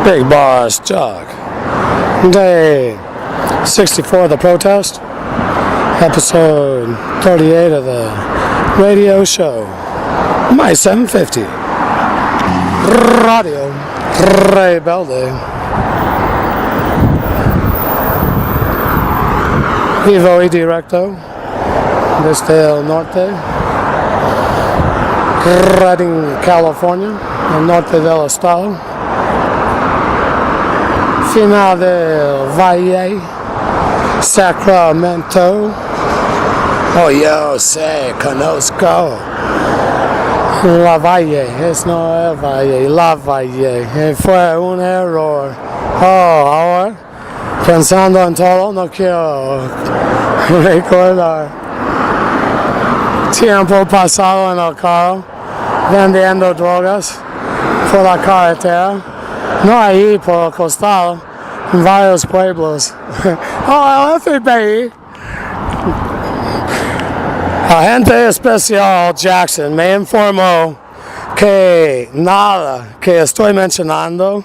Bigbossjock. Day 64 of the protest. Episode 38 of the radio show. My 750. Radio Rebelde. Vivo y directo desde el norte. Redding, California, el norte del estado. Final del Valle, Sacramento. Oh, yo sé, conozco. La Valle, es no el Valle, La Valle. Fue un error. Oh, ahora, pensando en todo, no quiero recordar. Tiempo pasado en el carro, vendiendo drogas por la carretera. No ahí por el costado, en varios pueblos. Oh, el F.B.I. Agente especial Jackson me informó que nada que estoy mencionando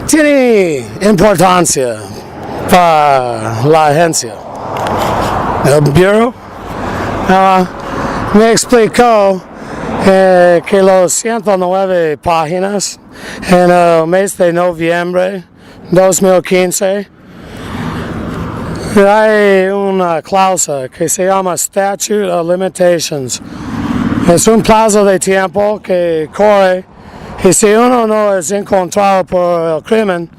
tiene importancia para la agencia. El bureau me explicó que los 109 páginas en el mes de noviembre 2015 hay una cláusula que se llama Statute of Limitations. Es un plazo de tiempo que corre y si uno no es encontrado por el crimen,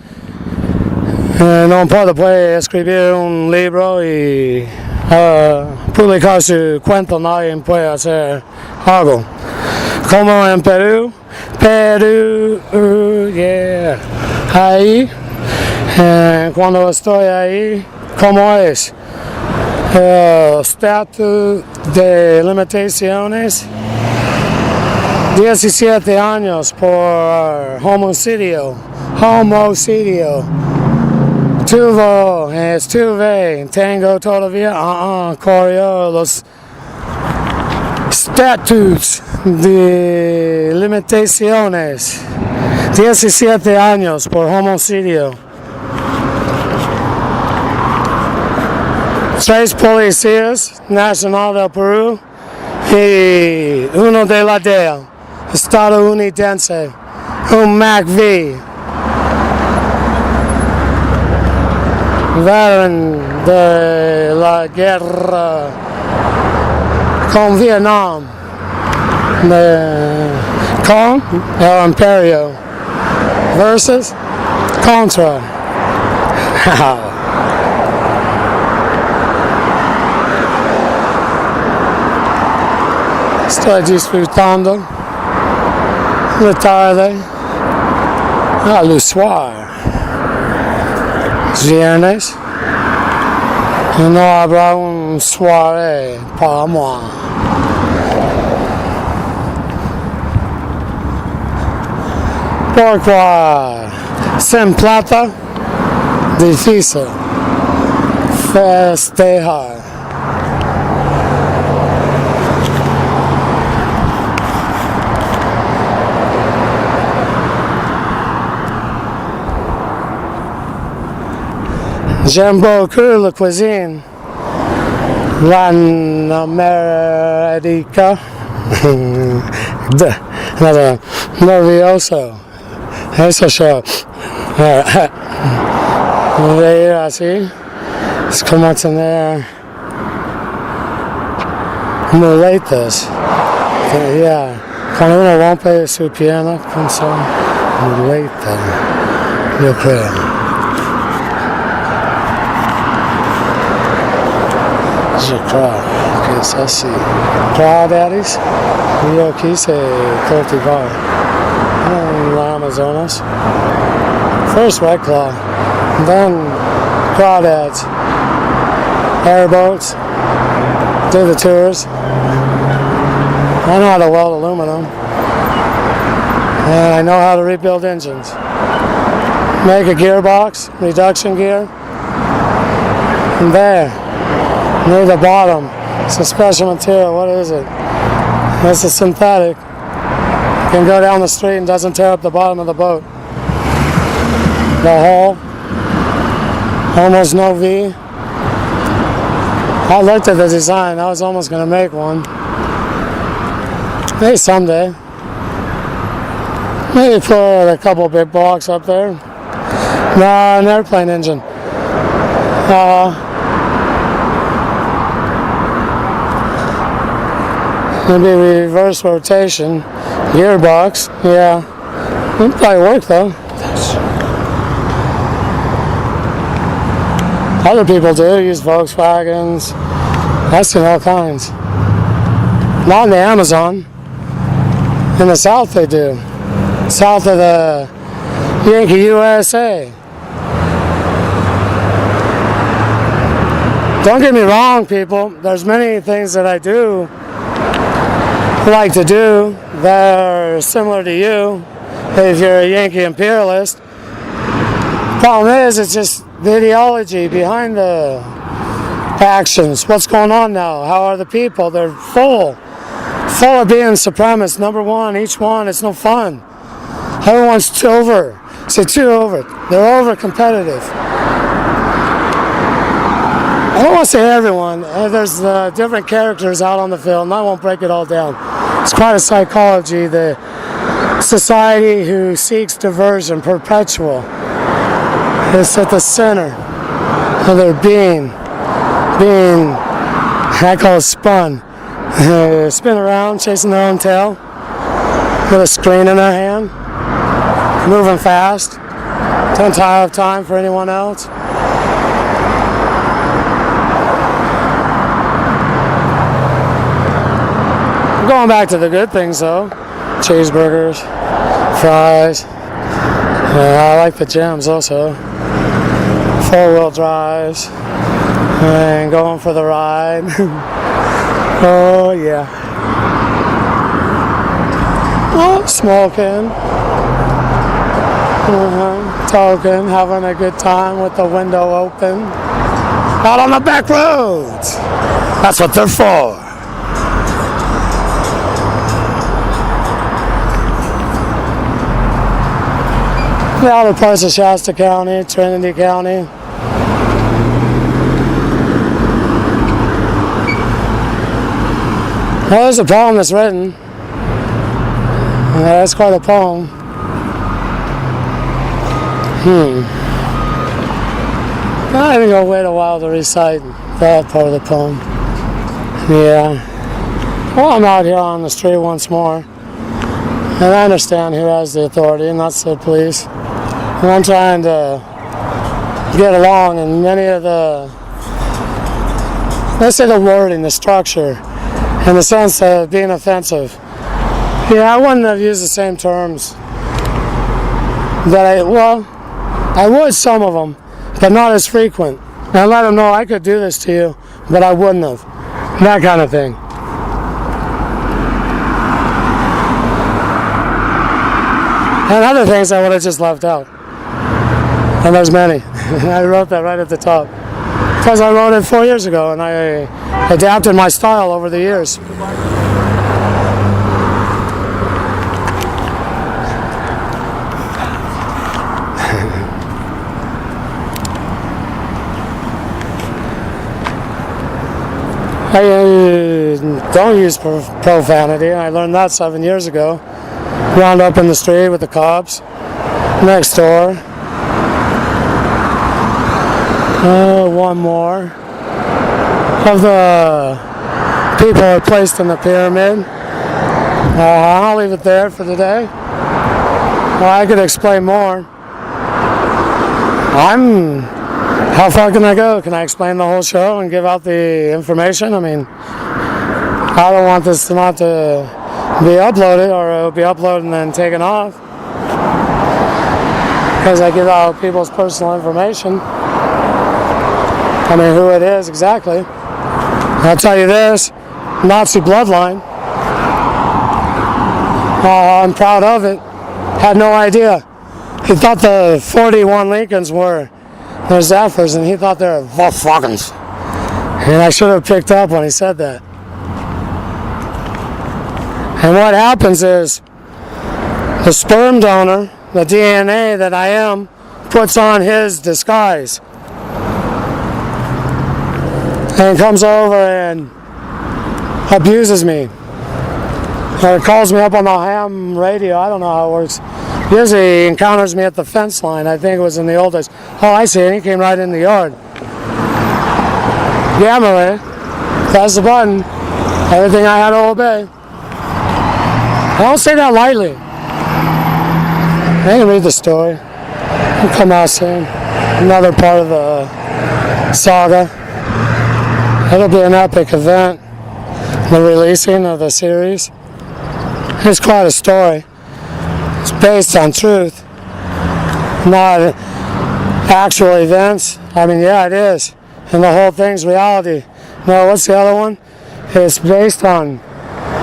no puede escribir un libro y publicar su cuento, nadie puede hacer algo. Como en Perú, yeah. Ahí, cuando estoy ahí, ¿cómo es? El estatus de limitaciones, 17 años por homicidio. Estuve, tengo todavía, corrió los estatus de limitaciones, 17 años por homicidio. 3 policías nacional del Perú y uno de la DEA, estadounidense, un MacV. Veteran de la guerra con Vietnam, con el Imperio versus contra. Estoy disfrutando la tarde al soir. Viernes, no habrá un soirée para moi. Porque sin plata, difícil festejar. J'aime beaucoup la cuisine. L'América. Nervioso. Eso yo. Reír así es como tener muletas. Yeah. Cuando uno rompe su pierna, con su muleta, yo creo. Yo creo que es así. Crawdaddies, yo quise cultivar en la Amazonas. First Red Claw, then crawdads, airboats, do the tours. I know how to weld aluminum, and I know how to rebuild engines. Make a gearbox, reduction gear, and there. Near the bottom, it's a special material. What is it? It's a synthetic. It can go down the street and doesn't tear up the bottom of the boat. the hole. Almost no V. I looked at the design. I was almost going to make one. Maybe someday. Maybe put a couple big blocks up there. No, an airplane engine. Maybe reverse rotation. Gearbox. Yeah. It'd probably work though. Other people do use Volkswagens. I've seen all kinds. Not in the Amazon. In the South they do. South of the Yankee USA. Don't get me wrong, people. There's many things that I do like to do that are similar to you if you're a Yankee imperialist. Problem is, it's just the ideology behind the actions. What's going on now? How are the people? They're full of being supremacists. Number one, each one. It's no fun. Everyone's too over. Too over. They're over competitive. I don't want to say everyone. There's different characters out on the field, and I won't break it all down. It's quite a psychology. The society who seeks diversion, perpetual. It's at the center of their being, I call it spun. Spin around, chasing their own tail, with a screen in their hand, moving fast, don't have time for anyone else. Going back to the good things though, cheeseburgers, fries, I like the gyms also. 4-wheel drives and going for the ride. Oh yeah. Oh, smoking, talking, having a good time with the window open, out on the back roads. That's what they're for. The outer parts of Shasta County, Trinity County. Well, there's a poem that's written. That's quite a poem. I think I'll wait a while to recite that part of the poem. Yeah. Well, I'm out here on the street once more. And I understand who has the authority, and that's the police. And I'm trying to get along, and many of the, let's say the wording, the structure, in the sense of being offensive. Yeah, I wouldn't have used the same terms that I would some of them, but not as frequent. And I let them know I could do this to you, but I wouldn't have. That kind of thing. And other things I would have just left out. And there's many. I wrote that right at the top. Because I wrote it 4 years ago and I adapted my style over the years. I don't use profanity. I learned that 7 years ago. Wound up in the street with the cops next door. One more of the people are placed in the pyramid. I'll leave it there for today. Well, I could explain more. How far can I go? Can I explain the whole show and give out the information? I mean, I don't want this not to be uploaded, or it'll be uploaded and then taken off, because I give out people's personal information. I mean, who it is exactly. I'll tell you this, Nazi bloodline. I'm proud of it. Had no idea. He thought the 41 Lincolns were their Zephyrs, and he thought they were Volkswagens. And I should have picked up when he said that. And what happens is the sperm donor, the DNA that I am, puts on his disguise and comes over and abuses me. Or calls me up on the ham radio. I don't know how it works. Usually he encounters me at the fence line. I think it was in the old days. Oh, I see. And he came right in the yard. Gamma ray. Press the button. Everything I had to obey. I don't say that lightly. I can read the story. It'll come out soon. Another part of the saga. It'll be an epic event. The releasing of the series. It's quite a story. It's based on truth, not actual events. I mean, yeah, it is. And the whole thing's reality. No, what's the other one? It's based on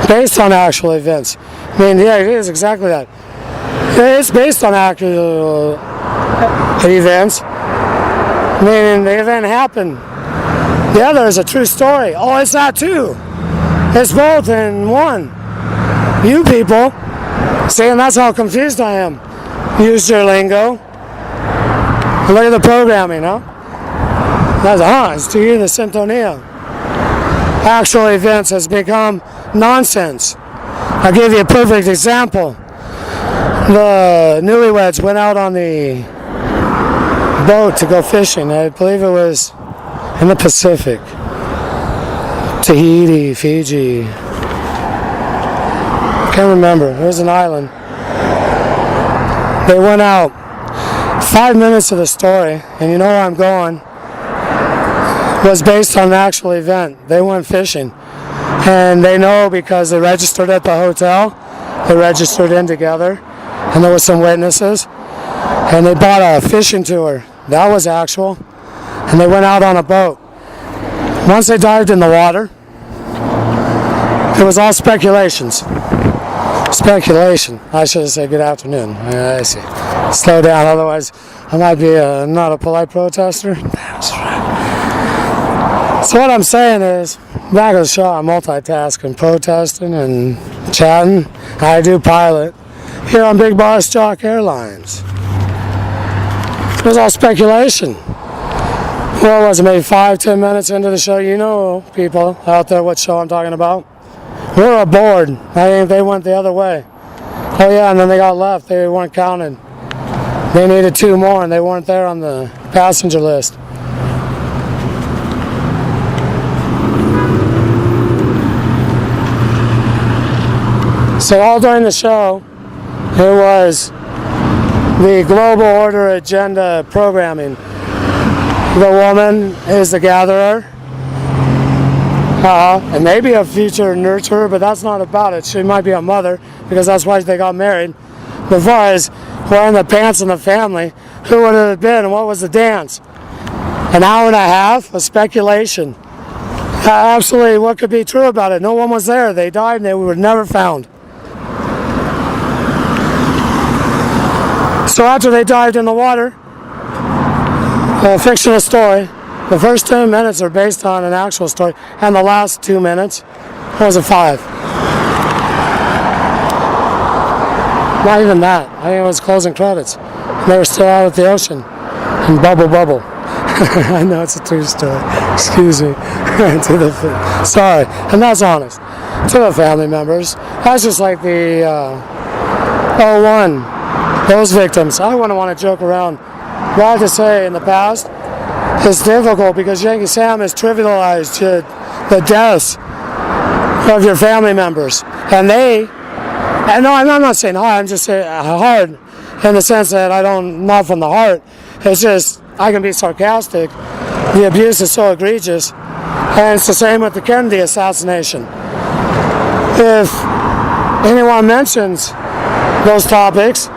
actual events. I mean, yeah, it is exactly that. It's based on actual events. Meaning the event happened. The other is a true story. Oh, it's that too. It's both in one. You people, saying that's how confused I am. Use your lingo. Look at the programming, huh? It's to you the syntonia. Actual events has become nonsense. I'll give you a perfect example. The newlyweds went out on the boat to go fishing. I believe it was in the Pacific. Tahiti, Fiji. Can't remember. It was an island. They went out. 5 minutes of the story, and you know where I'm going, was based on an actual event. They went fishing. And they know because they registered at the hotel. They registered in together. And there were some witnesses. And they bought a fishing tour. That was actual. And they went out on a boat. Once they dived in the water, it was all speculations. Speculation. I should have said good afternoon. Yeah, I see. Slow down, otherwise I might be not a polite protester. That's right. So what I'm saying is, back of the show, I'm multitasking, protesting and chatting. I do pilot here on Bigbossjock Airlines. It was all speculation. What was it, maybe 5-10 minutes into the show? You know, people out there, what show I'm talking about. We were aboard. I think they went the other way. Oh yeah, and then they got left. They weren't counted. They needed 2 more, and they weren't there on the passenger list. So all during the show, it was the global order agenda programming. The woman is the gatherer. And maybe a future nurturer, but that's not about it. She might be a mother, because that's why they got married. But as far as wearing the pants in the family, who would it have been and what was the dance? An hour and a half of speculation. Absolutely, what could be true about it? No one was there. They died and they were never found. So after they dived in the water, a fictional story, the first 10 minutes are based on an actual story, and the last 2 minutes, what was it, 5? Not even that. I think it was closing credits. They were still out at the ocean, and bubble. I know it's a true story. Excuse me. Sorry, and that's honest. To the family members, that's just like the 01. Those victims. I wouldn't want to joke around. What I have to say in the past, it's difficult because Yankee Sam has trivialized the deaths of your family members. And no, I'm not saying hard, I'm just saying hard in the sense that not from the heart. It's just, I can be sarcastic. The abuse is so egregious. And it's the same with the Kennedy assassination. If anyone mentions those topics,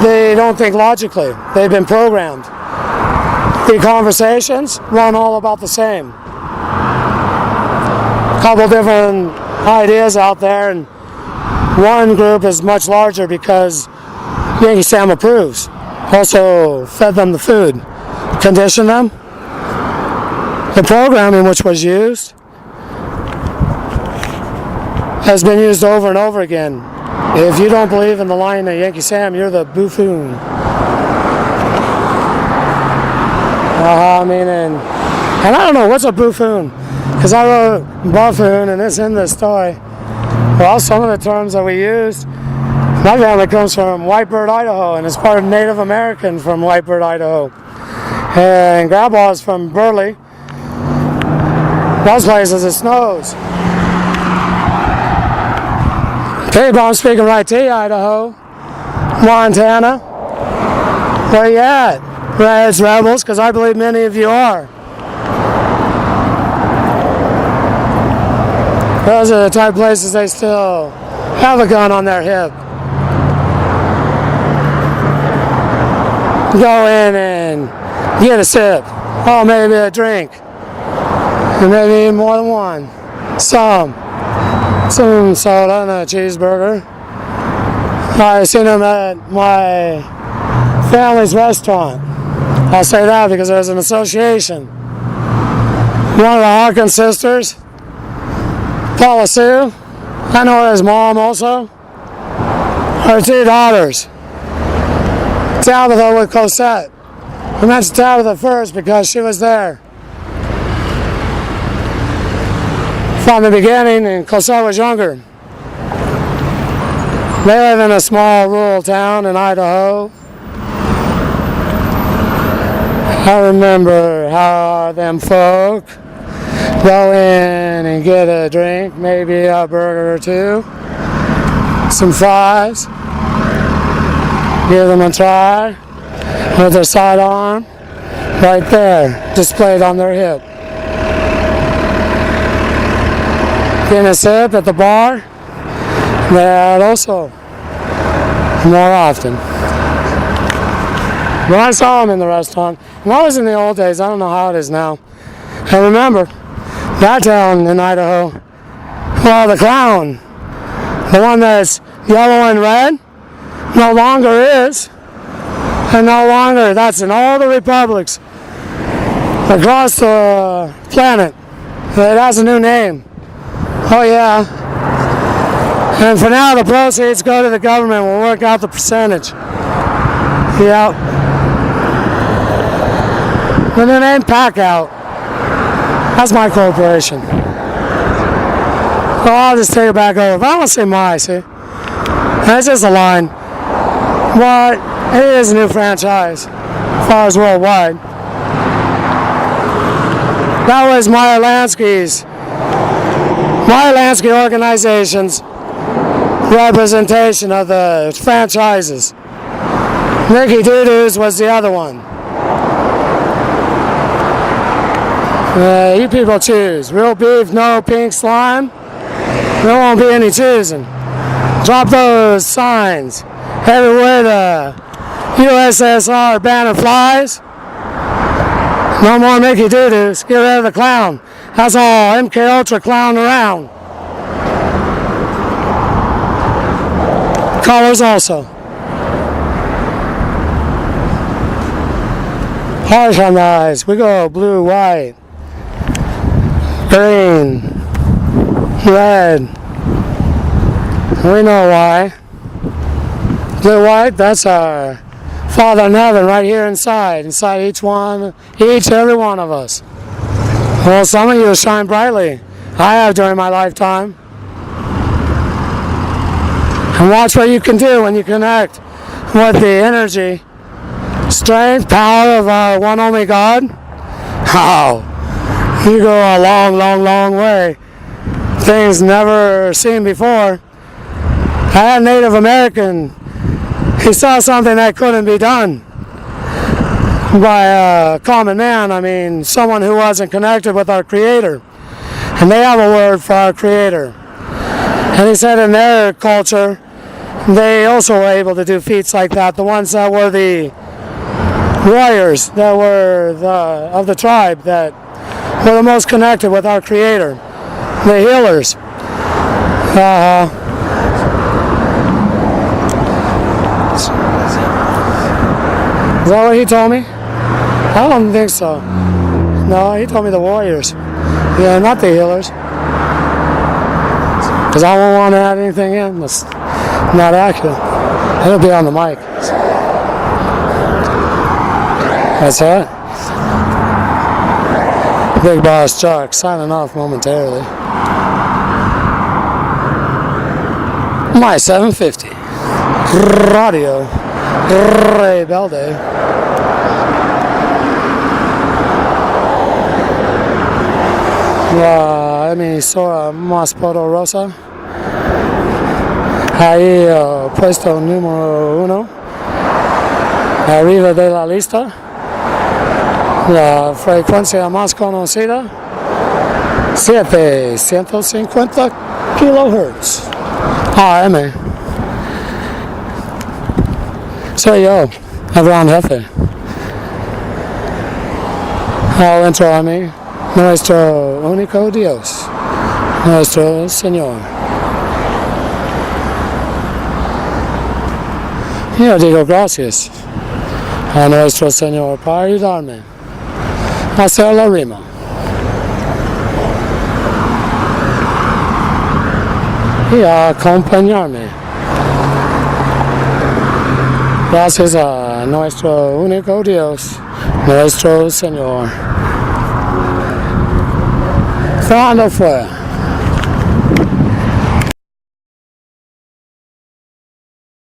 they don't think logically. They've been programmed. The conversations run all about the same. A couple different ideas out there, and one group is much larger because Yankee Sam approves. Also fed them the food, conditioned them. The programming which was used has been used over and over again. If you don't believe in the line of Yankee Sam, you're the buffoon. I mean, and I don't know, what's a buffoon? Because I wrote buffoon, and it's in this story. Well, some of the terms that we used, my family comes from Whitebird, Idaho, and it's part of Native American from Whitebird, Idaho. And Grandpa's from Burley. Those places it snows. People, I'm speaking right to you, Idaho, Montana. Where you at? Reds, rebels, because I believe many of you are. Those are the type of places they still have a gun on their hip. Go in and get a sip. Oh, maybe a drink. And maybe more than one. Some soda and a cheeseburger. I've seen them at my family's restaurant. I'll say that because there's an association. One of the Hawkins sisters, Paula Sue, I know his mom also. Her two daughters, Tabitha with Cosette. I mentioned Tabitha first because she was there from the beginning, and Cosette was younger. They live in a small rural town in Idaho. I remember how them folk go in and get a drink, maybe a burger or two, some fries, give them a try with their sidearm right there, displayed on their hip. Getting a sip at the bar, that also more often. When I saw him in the restaurant, and that was in the old days, I don't know how it is now. I remember that town in Idaho, well, the clown, the one that's yellow and red, no longer is, and no longer, that's in all the republics across the planet. It has a new name. Oh yeah. And for now, the proceeds go to the government. We'll work out the percentage. Yep. The new name, Pack Out. That's my corporation. Well, I'll just take it back over. But I don't say my, see? That's just a line. But it is a new franchise as far as worldwide. That was Meyer Lansky's organization's representation of the franchises. Mickey Doodoo's was the other one. You people choose. Real beef, no pink slime. There won't be any choosing. Drop those signs. Everywhere the USSR banner flies. No more Mickey Doo-Doos. Get rid of the clown. That's all MK Ultra clown around. Colors also. Harsh on the eyes. We go blue, white, green, red. We know why. Blue, white, that's our Father in heaven right here inside every one of us. Well, some of you shine brightly. I have during my lifetime. And watch what you can do when you connect with the energy, strength, power of our one only God. How? You go a long, long, long way. Things never seen before. I had a Native American. He saw something that couldn't be done by a common man. I mean, someone who wasn't connected with our Creator. And they have a word for our Creator. And he said in their culture, they also were able to do feats like that. The ones that were the warriors, that were of the tribe, that were the most connected with our Creator. The healers. Is that what he told me? I don't think so. No, he told me the warriors. Yeah, not the healers. Because I won't want to add anything in that's not accurate. It'll be on the mic. That's it. Bigbossjock signing off momentarily. My 750. Radio. Rebelde. La emisora más poderosa. Ahí puesto número 1. Arriba de la lista. La frecuencia más conocida. 750 kilohertz. AM. Soy yo, el gran jefe. Al entrar a mí, nuestro único Dios, nuestro Señor. Yo digo gracias a nuestro Señor por ayudarme a hacer la rima. Y a acompañarme. Gracias a nuestro único Dios, nuestro Señor. Fernando fuera.